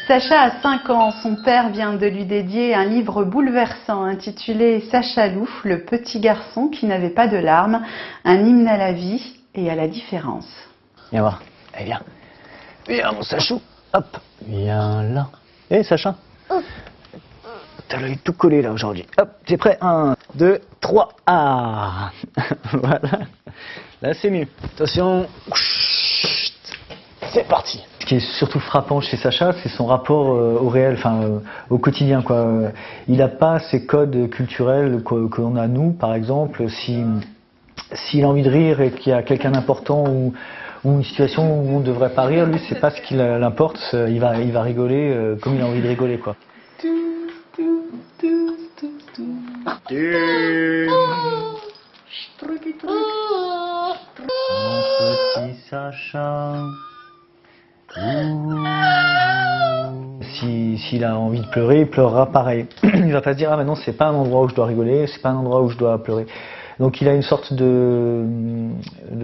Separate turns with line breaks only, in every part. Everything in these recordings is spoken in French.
Sacha a 5 ans, son père vient de lui dédier un livre bouleversant intitulé Sacha Loup, le petit garçon qui n'avait pas de larmes, un hymne à la vie et à la différence.
Viens voir, allez viens. Viens mon Sachou, hop, viens là. Hé Sacha, t'as l'œil tout collé là aujourd'hui. Hop, t'es prêt? 1, 2, 3, ah. Voilà, là c'est mieux. Attention, c'est parti. Ce qui est surtout frappant chez Sacha, c'est son rapport au réel, enfin au quotidien, quoi. Il n'a pas ces codes culturels qu'on a nous, par exemple. S'il a envie de rire et qu'il y a quelqu'un d'important ou une situation où on ne devrait pas rire, lui, c'est pas ce qui l'importe. Il va rigoler comme il a envie de rigoler, quoi. Mon petit Sacha. S'il a envie de pleurer, il pleurera pareil. Il va pas se dire ah maintenant c'est pas un endroit où je dois rigoler, c'est pas un endroit où je dois pleurer. Donc il a une sorte de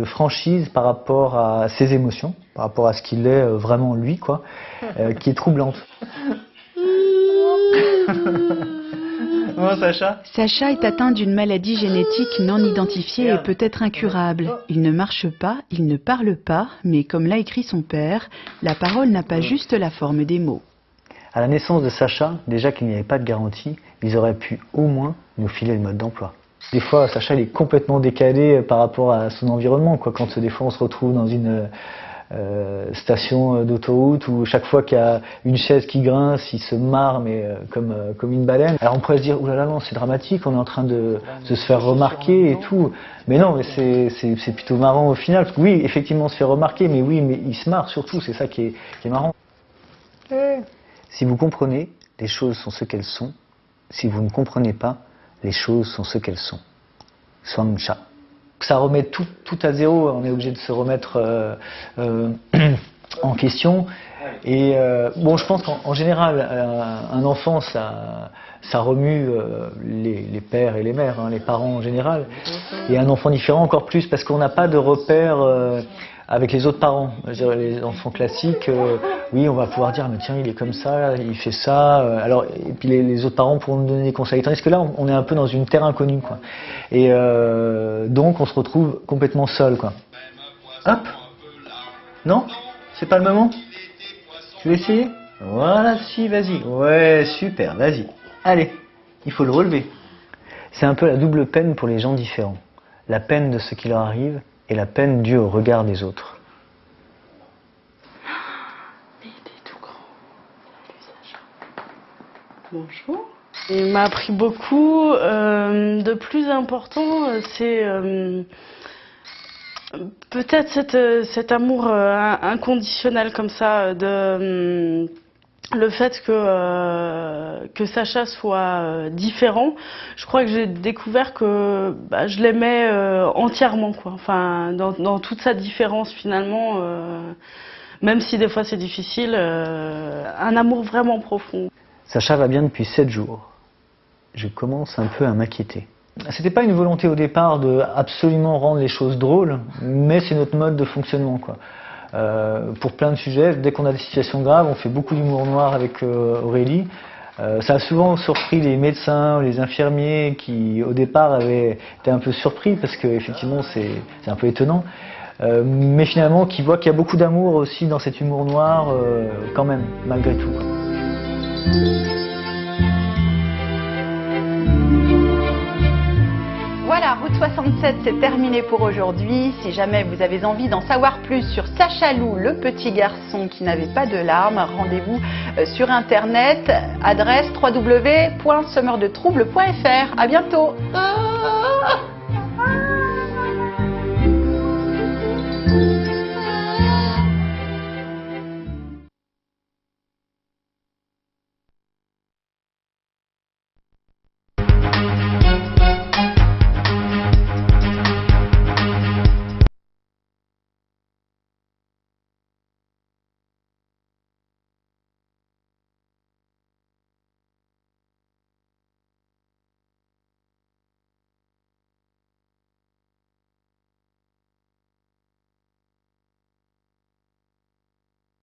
franchise par rapport à ses émotions, par rapport à ce qu'il est vraiment lui, quoi, qui est troublante. Comment Sacha?
Sacha est atteint d'une maladie génétique non identifiée et peut-être incurable. Il ne marche pas, il ne parle pas, mais comme l'a écrit son père, la parole n'a pas juste la forme des mots.
À la naissance de Sacha, déjà qu'il n'y avait pas de garantie, ils auraient pu au moins nous filer le mode d'emploi. Des fois, Sacha il est complètement décalé par rapport à son environnement, quoi. Quand des fois on se retrouve dans une station d'autoroute où chaque fois qu'il y a une chaise qui grince, il se marre mais comme une baleine. Alors on pourrait se dire oulala non c'est dramatique, on est en train de se faire remarquer et tout. Mais non, mais c'est plutôt marrant au final. Parce que oui, effectivement on se fait remarquer, mais oui, mais il se marre surtout, c'est ça qui est marrant. Si vous comprenez, les choses sont ce qu'elles sont. Si vous ne comprenez pas, les choses sont ce qu'elles sont. Swansha. Ça remet tout à zéro, on est obligé de se remettre en question. Et bon, je pense qu'en général, un enfant, ça remue les pères et les mères, hein, les parents en général. Et un enfant différent encore plus, parce qu'on n'a pas de repères avec les autres parents. Je veux dire, les enfants classiques, oui, on va pouvoir dire, mais tiens, il est comme ça, il fait ça. Alors, et puis les autres parents pourront nous donner des conseils. Tandis que là, on est un peu dans une terre inconnue, quoi. Et donc, on se retrouve complètement seul, quoi. Hop. Non? C'est pas le moment? Tu veux essayer? Voilà, si, vas-y. Ouais, super, vas-y. Allez, il faut le relever. C'est un peu la double peine pour les gens différents. La peine de ce qui leur arrive et la peine due au regard des autres.
Il était tout grand. Salut Sacha. Bonjour. Il m'a appris beaucoup. De plus important, c'est peut-être cet amour inconditionnel comme ça, le fait que Sacha soit différent. Je crois que j'ai découvert que je l'aimais entièrement, quoi. Enfin, dans toute sa différence finalement, même si des fois c'est difficile, un amour vraiment profond.
Sacha va bien depuis 7 jours. Je commence un peu à m'inquiéter. C'était pas une volonté au départ de absolument rendre les choses drôles, mais c'est notre mode de fonctionnement, quoi. Pour plein de sujets, dès qu'on a des situations graves, on fait beaucoup d'humour noir avec Aurélie. Ça a souvent surpris les médecins, les infirmiers qui au départ avaient été un peu surpris parce que effectivement c'est un peu étonnant. Mais finalement qui voient qu'il y a beaucoup d'amour aussi dans cet humour noir quand même, malgré tout.
Voilà, Route 67, c'est terminé pour aujourd'hui. Si jamais vous avez envie d'en savoir plus sur Sacha Loup, le petit garçon qui n'avait pas de larmes, rendez-vous sur internet, adresse www.semeurdetroubles.fr. À bientôt.